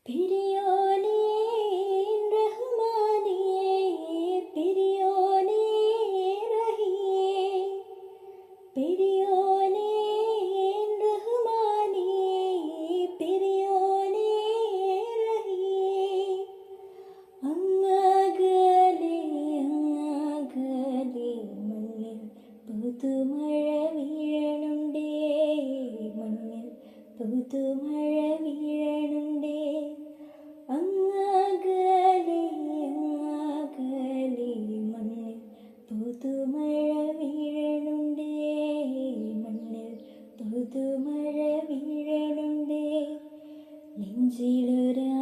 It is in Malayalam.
പെരിയോനേ റഹ്മാനേ, പെരിയോനേ റഹീമേ, പെരിയോനേ റഹ്മാനേ, പെരിയോനേ റഹീമേ. അങ്ങകലെ അങ്ങകലെ മണ്ണിൽ പുതുമഴ വീഴണുണ്ടേ, മണ്ണിൽ പുതുമഴ വീഴണുണ്ടേ. അങ്ങകലെ അങ്ങകലെ മണ്ണിൽ പുതുമഴ വീഴണുണ്ടേ, മണ്ണിൽ പുതുമഴ വീഴണുണ്ടേ. നെഞ്ചിലൊരാ